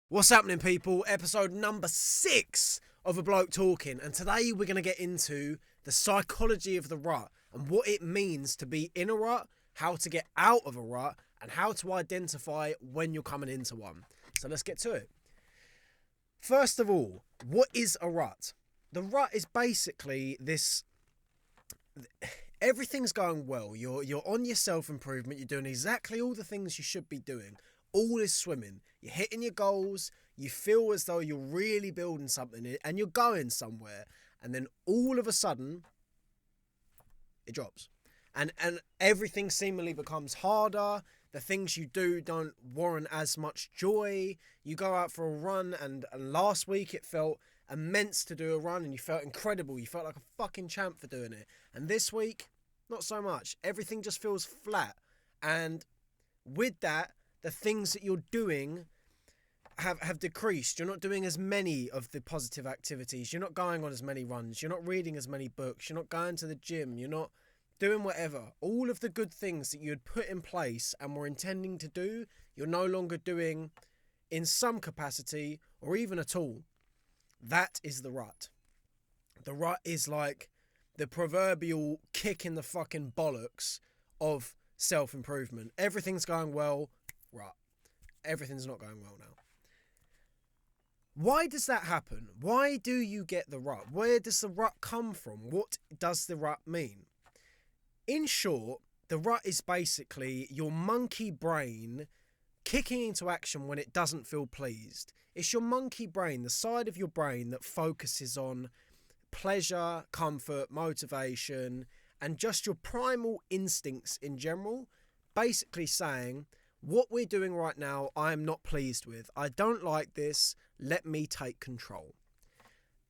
What's happening, people? Episode number 6 of A Bloke Talking, and today we're going to get into the psychology of the rut and what it means to be in a rut, how to get out of a rut, and how to identify when you're coming into one. So let's get to it. First of all, what is a rut? The rut is basically this... Everything's going well. You're on your self-improvement. You're doing exactly all the things you should be doing. All is swimming. You're hitting your goals. You feel as though you're really building something and you're going somewhere. And then all of a sudden, it drops. And everything seemingly becomes harder. The things you do don't warrant as much joy. You go out for a run and last week it felt immense to do a run and you felt incredible. You felt like a fucking champ for doing it. And this week, not so much. Everything just feels flat. And with that, the things that you're doing have decreased. You're not doing as many of the positive activities. You're not going on as many runs. You're not reading as many books. You're not going to the gym. You're not doing whatever. All of the good things that you had put in place and were intending to do, you're no longer doing in some capacity or even at all. That is the rut. The rut is like the proverbial kick in the fucking bollocks of self-improvement. Everything's going well. Rut. Everything's not going well now. Why does that happen? Why do you get the rut? Where does the rut come from? What does the rut mean? In short, the rut is basically your monkey brain kicking into action when it doesn't feel pleased. It's your monkey brain, the side of your brain that focuses on pleasure, comfort, motivation, and just your primal instincts in general, basically saying, what we're doing right now, I am not pleased with. I don't like this. Let me take control.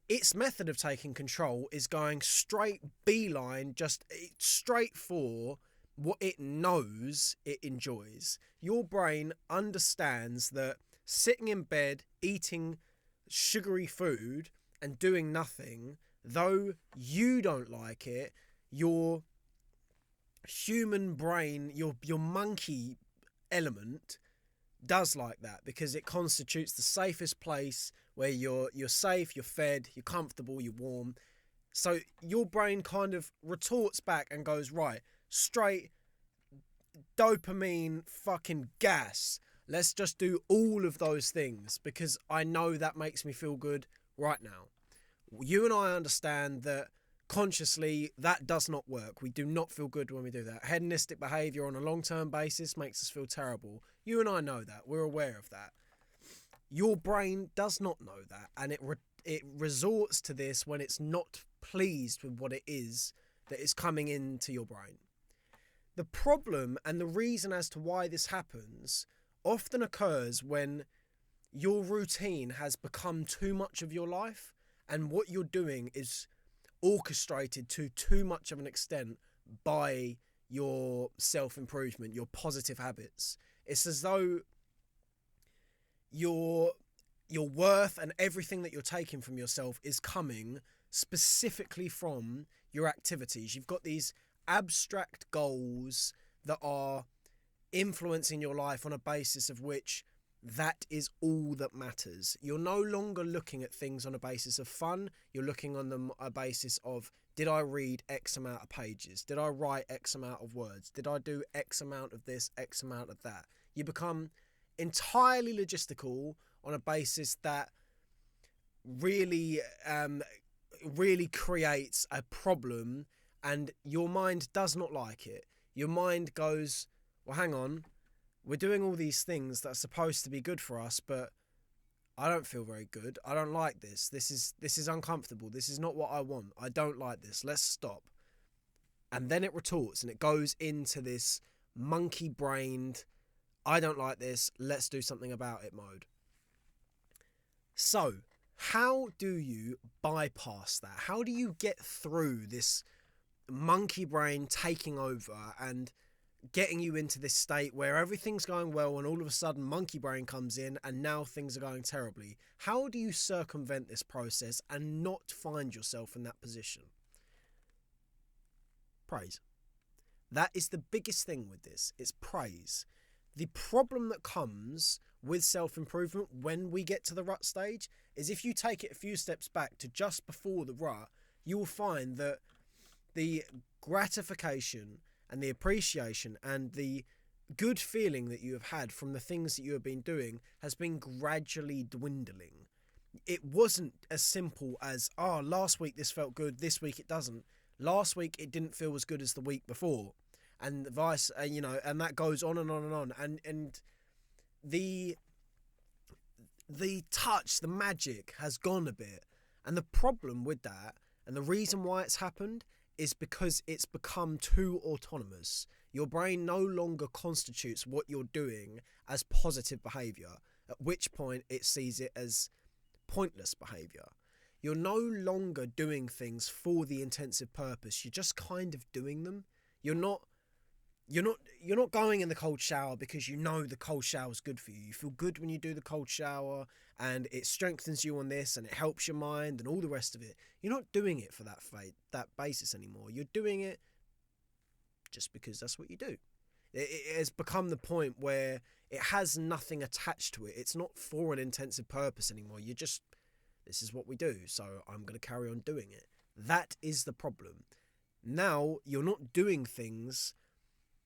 Its method of taking control is going straight beeline, just straight for what it knows it enjoys. Your brain understands that sitting in bed, eating sugary food and doing nothing, though you don't like it, your human brain, your monkey element does like that because it constitutes the safest place where you're safe, you're fed, you're comfortable, you're warm. So your brain kind of retorts back and goes, right, straight dopamine fucking gas. Let's just do all of those things because I know that makes me feel good right now. You and I understand that consciously that does not work. We do not feel good when we do that. Hedonistic behavior on a long-term basis makes us feel terrible. You and I know that. We're aware of that. Your brain does not know that, and it resorts to this when it's not pleased with what it is that is coming into your brain. The problem and the reason as to why this happens often occurs when your routine has become too much of your life and what you're doing is orchestrated to too much of an extent by your self-improvement, your positive habits. It's as though your worth and everything that you're taking from yourself is coming specifically from your activities. You've got these abstract goals that are influencing your life on a basis of which that is all that matters. You're no longer looking at things on a basis of fun. You're looking on them on a basis of, did I read X amount of pages? Did I write X amount of words? Did I do X amount of this, X amount of that? You become entirely logistical on a basis that really creates a problem, and your mind does not like it. Your mind goes, well, hang on, we're doing all these things that are supposed to be good for us, but I don't feel very good. I don't like this. This is uncomfortable. This is not what I want. I don't like this. Let's stop. And then it retorts and it goes into this monkey-brained, I don't like this, let's do something about it mode. So, how do you bypass that? How do you get through this monkey brain taking over and getting you into this state where everything's going well and all of a sudden monkey brain comes in and now things are going terribly? How do you circumvent this process and not find yourself in that position? Praise. That is the biggest thing with this. It's praise. The problem that comes with self-improvement when we get to the rut stage is if you take it a few steps back to just before the rut, you will find that the gratification and the appreciation and the good feeling that you have had from the things that you have been doing has been gradually dwindling. It wasn't as simple as, last week this felt good, this week it doesn't. Last week it didn't feel as good as the week before. And vice, and that goes on and on and on. And the touch, the magic has gone a bit. And the problem with that, and the reason why it's happened, is because it's become too autonomous. Your brain no longer constitutes what you're doing as positive behaviour, at which point it sees it as pointless behaviour. You're no longer doing things for the intensive purpose. You're just kind of doing them. You're not going in the cold shower because you know the cold shower is good for you. You feel good when you do the cold shower, and it strengthens you on this, and it helps your mind, and all the rest of it. You're not doing it for that basis anymore. You're doing it just because that's what you do. It has become the point where it has nothing attached to it. It's not for an intensive purpose anymore. This is what we do, so I'm going to carry on doing it. That is the problem. Now you're not doing things.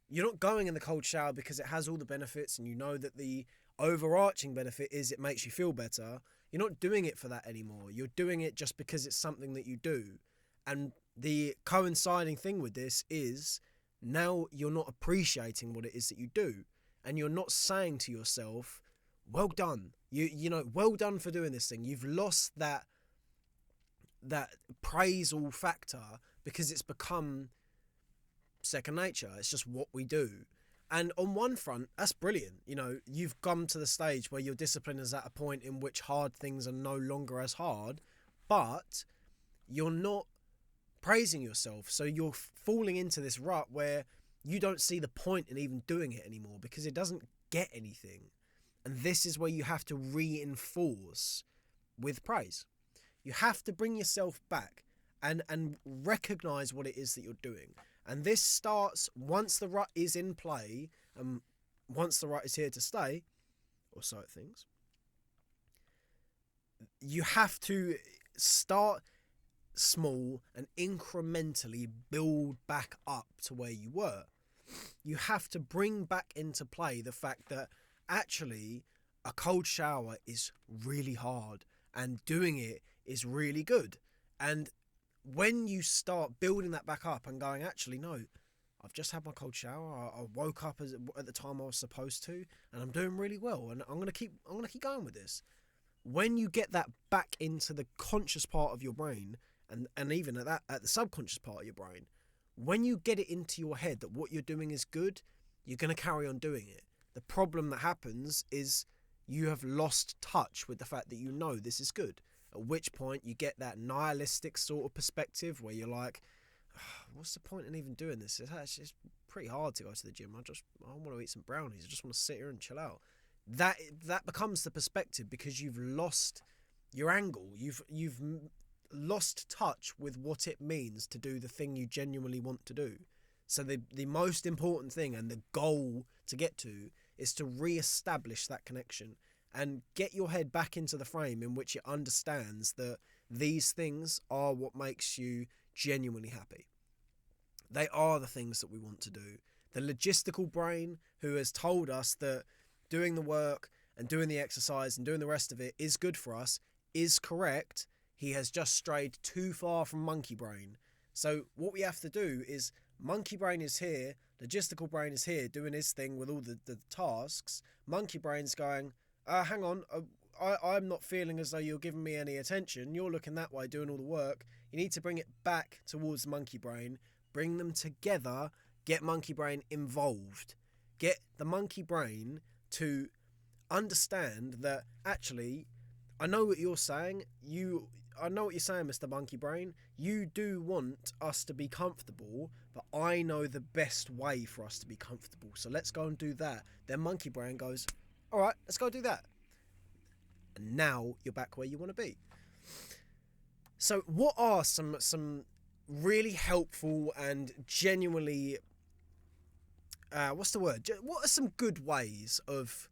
You're not going in the cold shower because it has all the benefits and you know that the overarching benefit is it makes you feel better. You're not doing it for that anymore. You're doing it just because it's something that you do. And the coinciding thing with this is now you're not appreciating what it is that you do. And you're not saying to yourself, well done. Well done for doing this thing. You've lost that praisal factor because it's become second nature. It's just what we do. And on one front, that's brilliant. You've come to the stage where your discipline is at a point in which hard things are no longer as hard, but you're not praising yourself. So you're falling into this rut where you don't see the point in even doing it anymore because it doesn't get anything. And this is where you have to reinforce with praise. You have to bring yourself back and recognize what it is that you're doing. And this starts once the rut is in play, and once the rut is here to stay, or so it thinks. You have to start small and incrementally build back up to where you were. You have to bring back into play the fact that actually a cold shower is really hard and doing it is really good. And when you start building that back up and going, actually, no, I've just had my cold shower. I woke up at the time I was supposed to, and I'm doing really well. And I'm gonna keep going with this. When you get that back into the conscious part of your brain, and even at the subconscious part of your brain, when you get it into your head that what you're doing is good, you're gonna carry on doing it. The problem that happens is you have lost touch with the fact that you know this is good. At which point you get that nihilistic sort of perspective where you're like, what's the point in even doing this? It's pretty hard to go to the gym. I want to eat some brownies. I just want to sit here and chill out. That becomes the perspective because you've lost your angle. You've lost touch with what it means to do the thing you genuinely want to do. So the most important thing and the goal to get to is to re-establish that connection and get your head back into the frame in which it understands that these things are what makes you genuinely happy. They are the things that we want to do. The logistical brain, who has told us that doing the work and doing the exercise and doing the rest of it is good for us, is correct. He has just strayed too far from monkey brain. So what we have to do is, monkey brain is here, logistical brain is here doing his thing with all the tasks. Monkey brain's going, hang on, I'm not feeling as though you're giving me any attention. You're looking that way, doing all the work. You need to bring it back towards monkey brain, bring them together, get monkey brain involved. Get the monkey brain to understand that, actually, I know what you're saying. I know what you're saying, Mr. Monkey Brain. You do want us to be comfortable, but I know the best way for us to be comfortable. So let's go and do that. Then Monkey Brain goes, all right, let's go do that. And now you're back where you want to be. So what are some really helpful and genuinely what's the word? What are some good ways of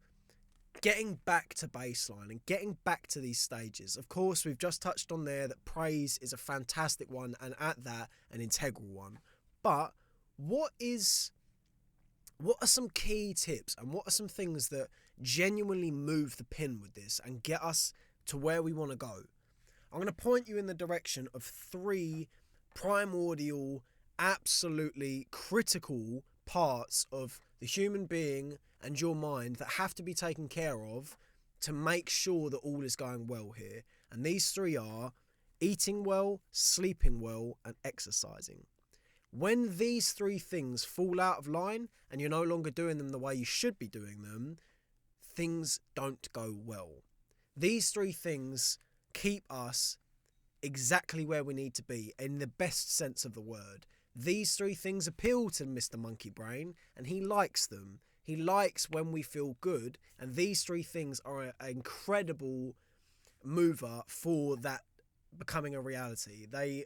getting back to baseline and getting back to these stages? Of course, we've just touched on there that praise is a fantastic one, and at that, an integral one. But what are some key tips, and what are some things that genuinely move the pin with this and get us to where we want to go? I'm going to point you in the direction of 3 primordial, absolutely critical parts of the human being and your mind that have to be taken care of to make sure that all is going well here. And these 3 are eating well, sleeping well, and exercising. When these 3 things fall out of line and you're no longer doing them the way you should be doing them, things don't go well. These 3 things keep us exactly where we need to be in the best sense of the word. These 3 things appeal to Mr. Monkey Brain, and he likes them. He likes when we feel good, and these 3 things are an incredible mover for that becoming a reality. They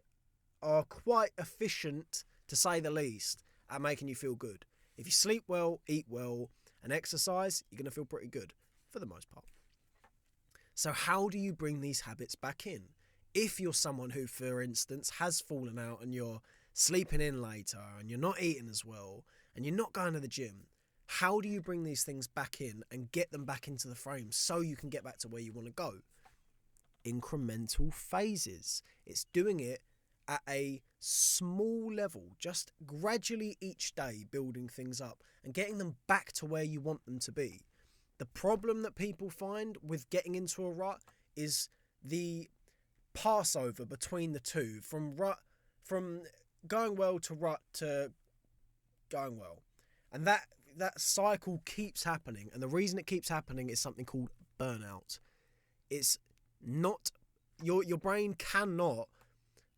are quite efficient, to say the least, at making you feel good. If you sleep well, eat well, and exercise, you're going to feel pretty good, for the most part. So how do you bring these habits back in? If you're someone who, for instance, has fallen out and you're sleeping in later and you're not eating as well and you're not going to the gym, how do you bring these things back in and get them back into the frame so you can get back to where you want to go? Incremental phases. It's doing it at a small level, just gradually each day building things up and getting them back to where you want them to be. The problem that people find with getting into a rut is the passover between the two, from going well to rut to going well. And that cycle keeps happening, and the reason it keeps happening is something called burnout. It's not your brain cannot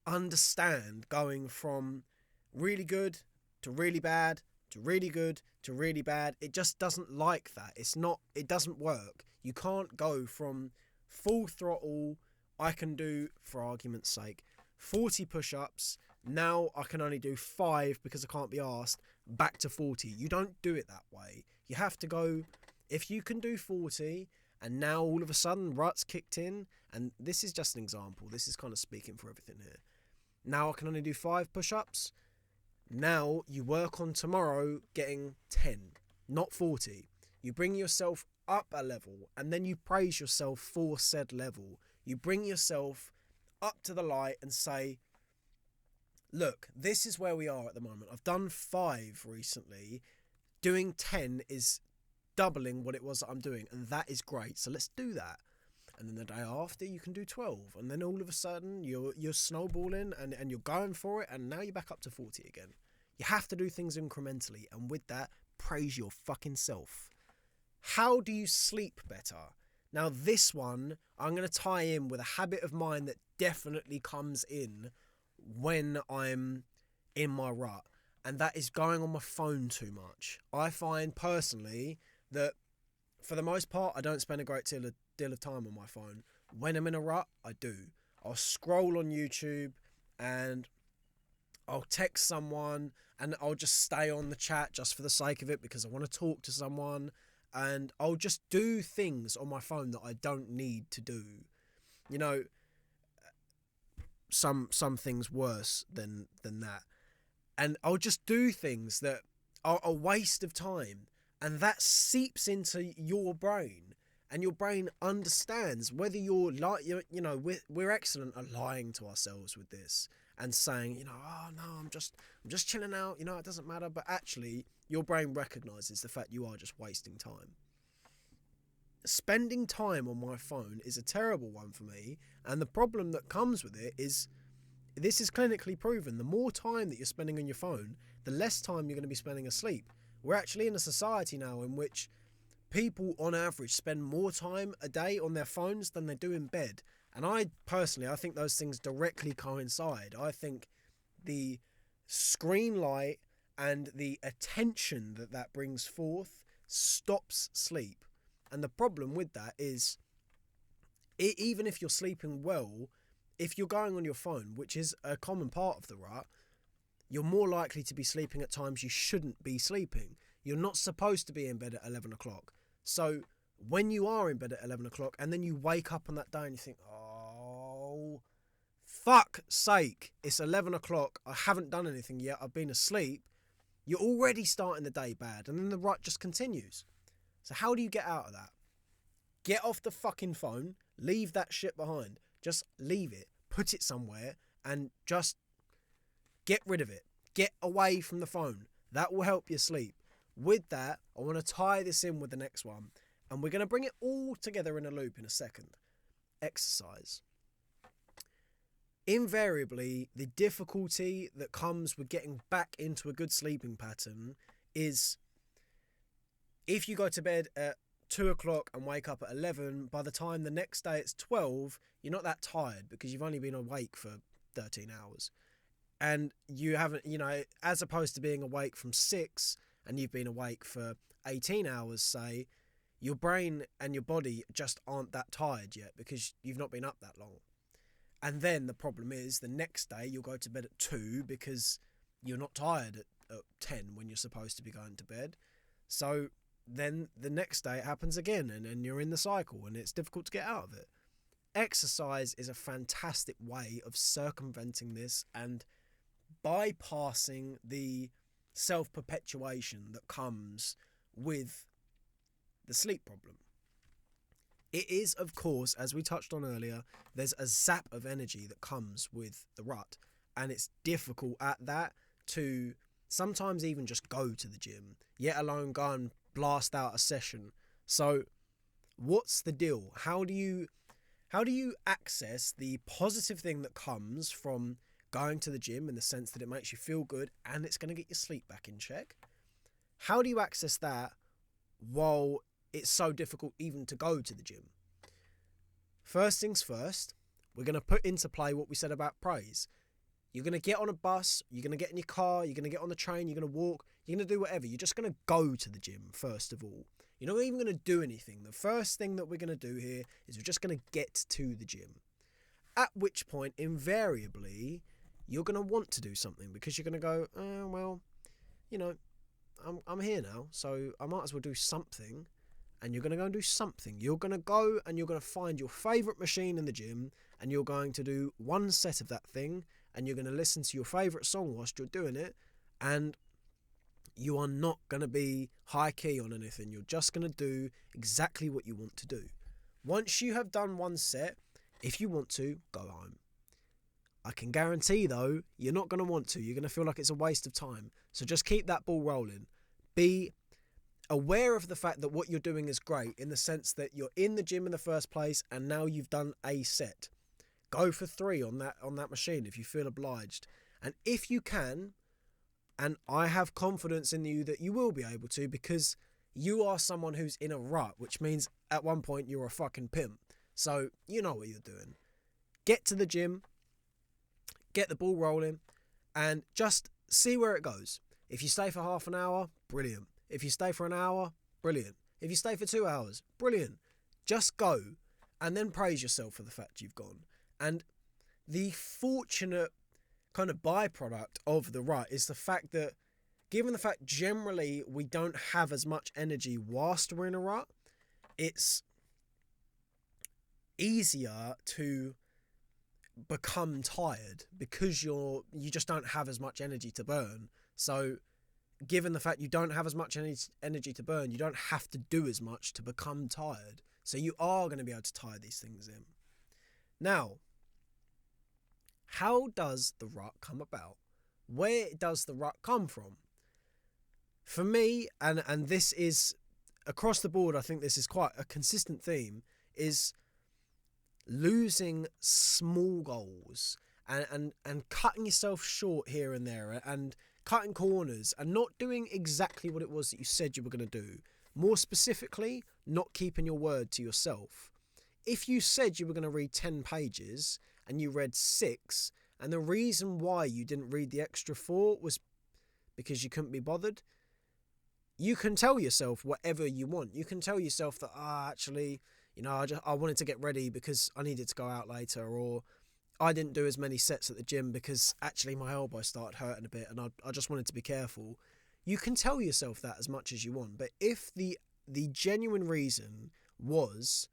understand going from really good to really bad to really good to really bad. It just doesn't like that. It doesn't work. You can't go from full throttle, I can do, for argument's sake, 40 push-ups, now I can only do 5 because I can't be asked, back to 40. You don't do it that way. You have to go, if you can do 40 and now all of a sudden rut's kicked in, and this is just an example, this is kind of speaking for everything here. Now I can only do 5 push-ups. Now you work on tomorrow getting 10, not 40. You bring yourself up a level and then you praise yourself for said level. You bring yourself up to the light and say, look, this is where we are at the moment. I've done 5 recently. Doing 10 is doubling what it was that I'm doing, and that is great. So let's do that. And then the day after you can do 12, and then all of a sudden you're snowballing and you're going for it, and now you're back up to 40 again. You have to do things incrementally, and with that, praise your fucking self. How do you sleep better? Now this one I'm going to tie in with a habit of mine that definitely comes in when I'm in my rut, and that is going on my phone too much. I find personally that for the most part I don't spend a great deal of time on my phone. When I'm in a rut, I do. I'll scroll on YouTube and I'll text someone and I'll just stay on the chat just for the sake of it because I want to talk to someone, and I'll just do things on my phone that I don't need to do. You know, some things worse than that. And I'll just do things that are a waste of time, and that seeps into your brain. And your brain understands whether you're we're excellent at lying to ourselves with this and saying, oh no, I'm just chilling out, it doesn't matter. But actually, your brain recognizes the fact you are just wasting time. Spending time on my phone is a terrible one for me. And the problem that comes with it is, this is clinically proven. The more time that you're spending on your phone, the less time you're going to be spending asleep. We're actually in a society now in which people on average spend more time a day on their phones than they do in bed. And I think those things directly coincide. I think the screen light and the attention that brings forth stops sleep. And the problem with that is, even if you're sleeping well, if you're going on your phone, which is a common part of the rut, you're more likely to be sleeping at times you shouldn't be sleeping. You're not supposed to be in bed at 11 o'clock. So when you are in bed at 11 o'clock and then you wake up on that day and you think, oh, fuck sake, it's 11 o'clock, I haven't done anything yet, I've been asleep, you're already starting the day bad, and then the rut just continues. So how do you get out of that? Get off the fucking phone, leave that shit behind. Just leave it, put it somewhere, and just get rid of it. Get away from the phone. That will help you sleep. With that, I want to tie this in with the next one, and we're going to bring it all together in a loop in a second. Exercise. Invariably, the difficulty that comes with getting back into a good sleeping pattern is if you go to bed at 2 o'clock and wake up at 11, by the time the next day it's 12, you're not that tired because you've only been awake for 13 hours. And you haven't, as opposed to being awake from 6 and you've been awake for 18 hours, say, your brain and your body just aren't that tired yet because you've not been up that long. And then the problem is the next day you'll go to bed at 2 because you're not tired at 10 when you're supposed to be going to bed. So then the next day it happens again, and you're in the cycle and it's difficult to get out of it. Exercise is a fantastic way of circumventing this and bypassing the self-perpetuation that comes with the sleep problem. It is, of course, as we touched on earlier, there's a zap of energy that comes with the rut, and it's difficult at that to sometimes even just go to the gym, yet alone go and blast out a session. So what's the deal? How do you access the positive thing that comes from going to the gym, in the sense that it makes you feel good and it's going to get your sleep back in check? How do you access that while it's so difficult even to go to the gym? First things first, we're going to put into play what we said about praise. You're going to get on a bus, you're going to get in your car, you're going to get on the train, you're going to walk, you're going to do whatever. You're just going to go to the gym, first of all. You're not even going to do anything. The first thing that we're going to do here is we're just going to get to the gym. At which point, invariably, you're going to want to do something because you're going to go, I'm here now, so I might as well do something. And you're going to go and do something. You're going to go and you're going to find your favourite machine in the gym, and you're going to do one set of that thing, and you're going to listen to your favourite song whilst you're doing it, and you are not going to be high key on anything. You're just going to do exactly what you want to do. Once you have done one set, if you want to, go home. I can guarantee, though, you're not going to want to. You're going to feel like it's a waste of time. So just keep that ball rolling. Be aware of the fact that what you're doing is great, in the sense that you're in the gym in the first place and now you've done a set. Go for 3 on that machine if you feel obliged. And if you can, and I have confidence in you that you will be able to, because you are someone who's in a rut, which means at one point you're a fucking pimp. So you know what you're doing. Get to the gym, get the ball rolling, and just see where it goes. If you stay for half an hour, brilliant. If you stay for an hour, brilliant. If you stay for 2 hours, brilliant. Just go, and then praise yourself for the fact you've gone. And the fortunate kind of byproduct of the rut is the fact that, given the fact generally we don't have as much energy whilst we're in a rut, it's easier to become tired because you just don't have as much energy to burn. So given the fact you don't have as much energy to burn, you don't have to do as much to become tired. So you are going to be able to tie these things in. Now, how does the rut come about? Where does the rut come from? For me, and this is across the board, I think this is quite a consistent theme, is losing small goals and cutting yourself short here and there, and cutting corners and not doing exactly what it was that you said you were going to do. More specifically, not keeping your word to yourself. If you said you were going to read 10 pages and you read 6, and the reason why you didn't read the extra 4 was because you couldn't be bothered, you can tell yourself whatever you want. You can tell yourself that, actually, I wanted to get ready because I needed to go out later, or I didn't do as many sets at the gym because actually my elbow started hurting a bit and I just wanted to be careful. You can tell yourself that as much as you want, but if the genuine reason was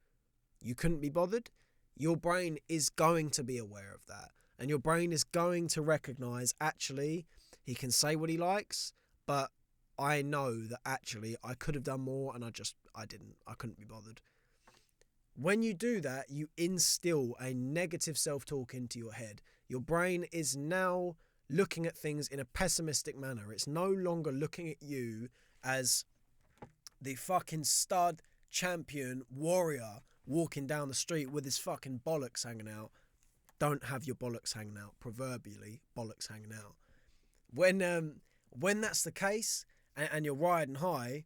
you couldn't be bothered, your brain is going to be aware of that. And your brain is going to recognise, actually, he can say what he likes, but I know that actually I could have done more and I didn't. I couldn't be bothered. When you do that, you instill a negative self-talk into your head. Your brain is now looking at things in a pessimistic manner. It's no longer looking at you as the fucking stud champion warrior walking down the street with his fucking bollocks hanging out. Don't have your bollocks hanging out, proverbially, bollocks hanging out. When that's the case and you're riding high,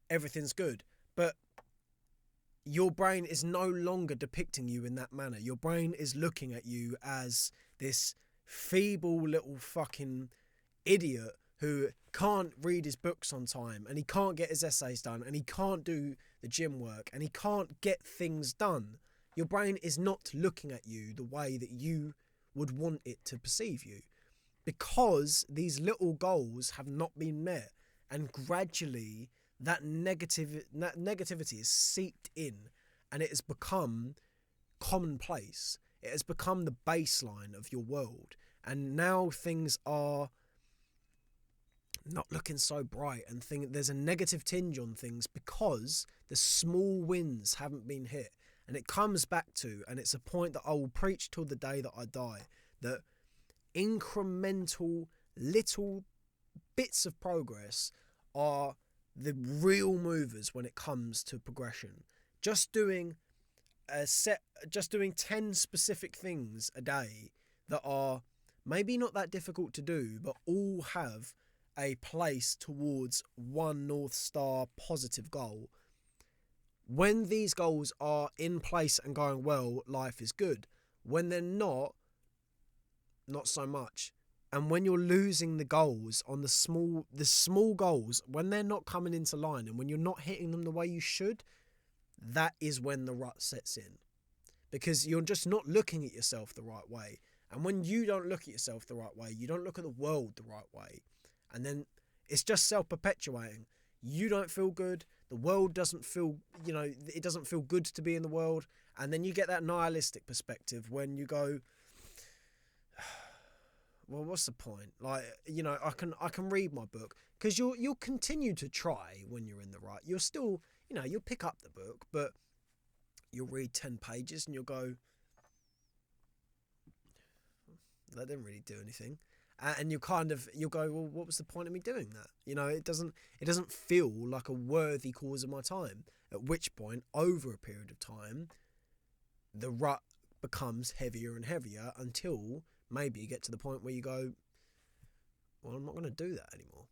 everything's good. But your brain is no longer depicting you in that manner. Your brain is looking at you as this feeble little fucking idiot who can't read his books on time, and he can't get his essays done, and he can't do the gym work, and he can't get things done. Your brain is not looking at you the way that you would want it to perceive you, because these little goals have not been met, and gradually that negativity is seeped in, and it has become commonplace. It has become the baseline of your world, and now things are not looking so bright, and there's a negative tinge on things because the small wins haven't been hit. And it comes back to, and it's a point that I will preach till the day that I die, that incremental little bits of progress are the real movers when it comes to progression. Just doing 10 specific things a day that are maybe not that difficult to do, but all have a place towards one North Star positive goal. When these goals are in place and going well, life is good. When they're not so much. And when you're losing the goals on the small goals, when they're not coming into line and when you're not hitting them the way you should, that is when the rut sets in. Because you're just not looking at yourself the right way. And when you don't look at yourself the right way, you don't look at the world the right way. And then it's just self-perpetuating. You don't feel good. The world doesn't feel, it doesn't feel good to be in the world. And then you get that nihilistic perspective when you go, well, what's the point? Like, I can read my book, because you'll continue to try when you're in the right. You'll still, you'll pick up the book, but you'll read 10 pages and you'll go, that didn't really do anything. And you'll go, well, what was the point of me doing that? It doesn't feel like a worthy cause of my time. At which point, over a period of time, the rut becomes heavier and heavier until maybe you get to the point where you go, well, I'm not going to do that anymore.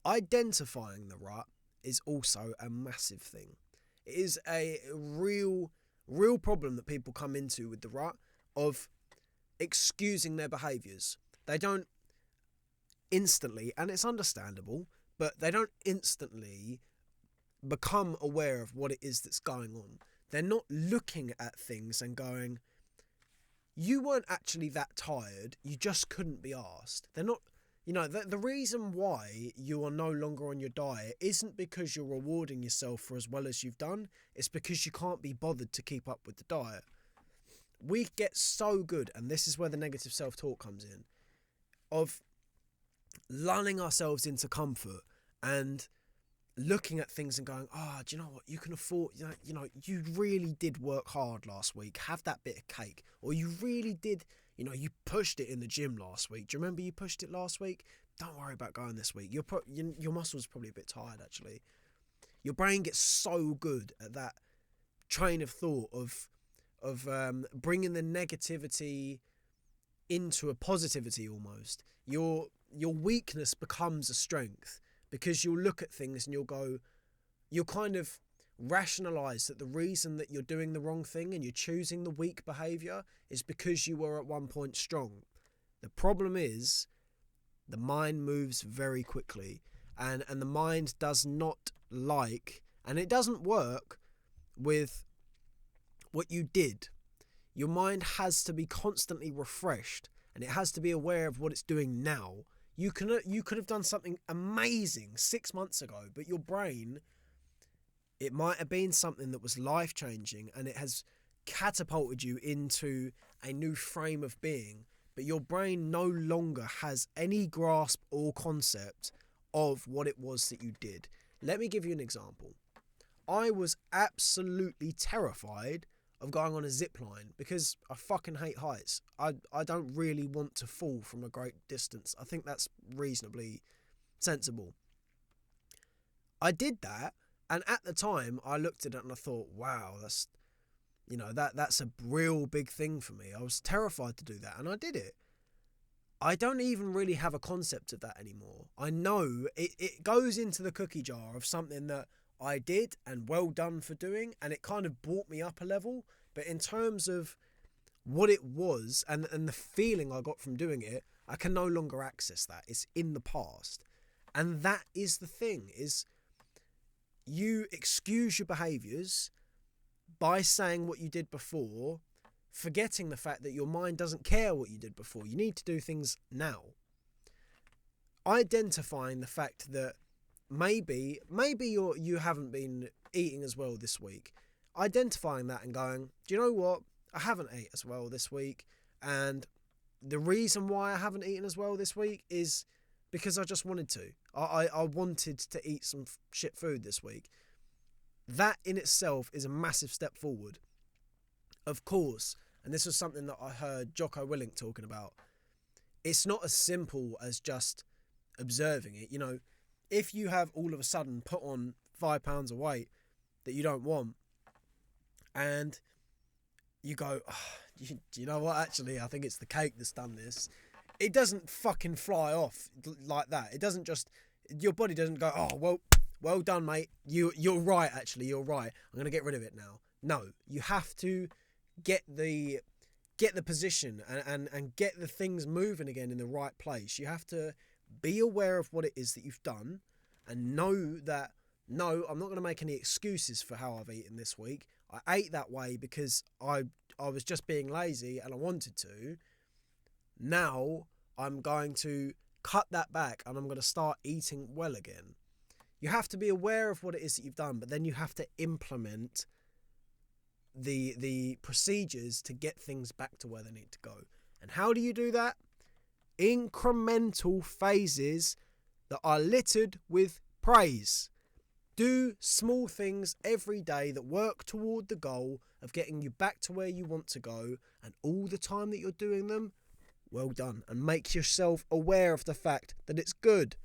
Identifying the rut is also a massive thing. It is a real problem that people come into with the rut of excusing their behaviours. They don't instantly, and it's understandable, but they don't instantly become aware of what it is that's going on. They're not looking at things and going, you weren't actually that tired, you just couldn't be arsed. They're not, the reason why you are no longer on your diet isn't because you're rewarding yourself for as well as you've done, it's because you can't be bothered to keep up with the diet. We get so good, and this is where the negative self-talk comes in, of lulling ourselves into comfort and looking at things and going, do you know what, you can afford, you really did work hard last week, have that bit of cake, or you really did, you pushed it in the gym last week. Do you remember you pushed it last week? Don't worry about going this week. Your muscles are probably a bit tired, actually. Your brain gets so good at that train of thought of bringing the negativity into a positivity almost. Your weakness becomes a strength, because you'll look at things and you'll kind of rationalise that the reason that you're doing the wrong thing and you're choosing the weak behaviour is because you were at one point strong. The problem is the mind moves very quickly, and the mind does not like, and it doesn't work with what you did. Your mind has to be constantly refreshed, and it has to be aware of what it's doing now. You could have done something amazing 6 months ago, but your brain, it might have been something that was life-changing, and it has catapulted you into a new frame of being, but your brain no longer has any grasp or concept of what it was that you did. Let me give you an example. I was absolutely terrified of going on a zip line because I fucking hate heights. I don't really want to fall from a great distance. I think that's reasonably sensible. I did that, and at the time I looked at it and I thought, wow, that's a real big thing for me. I was terrified to do that, and I did it. I don't even really have a concept of that anymore. I know it goes into the cookie jar of something that I did and well done for doing, and it kind of brought me up a level. But in terms of what it was and the feeling I got from doing it, I can no longer access that. It's in the past. And that is the thing, is you excuse your behaviours by saying what you did before, forgetting the fact that your mind doesn't care what you did before. You need to do things now. Identifying the fact that maybe you haven't been eating as well this week. Identifying that and going, do you know what? I haven't ate as well this week, and the reason why I haven't eaten as well this week is because I just wanted to. I wanted to eat some shit food this week. That in itself is a massive step forward. Of course, and this was something that I heard Jocko Willink talking about, it's not as simple as just observing it. If you have all of a sudden put on 5 pounds of weight that you don't want, and you go, do you know what, actually, I think it's the cake that's done this. It doesn't fucking fly off like that. It doesn't just, your body doesn't go, oh, well done, mate. You're right, actually, you're right. I'm going to get rid of it now. No, you have to get the position and get the things moving again in the right place. You have to be aware of what it is that you've done and know that, no, I'm not going to make any excuses for how I've eaten this week. I ate that way because I was just being lazy and I wanted to. Now I'm going to cut that back and I'm going to start eating well again. You have to be aware of what it is that you've done, but then you have to implement the procedures to get things back to where they need to go. And how do you do that? Incremental phases that are littered with praise. Do small things every day that work toward the goal of getting you back to where you want to go, and all the time that you're doing them, well done. And make yourself aware of the fact that it's good.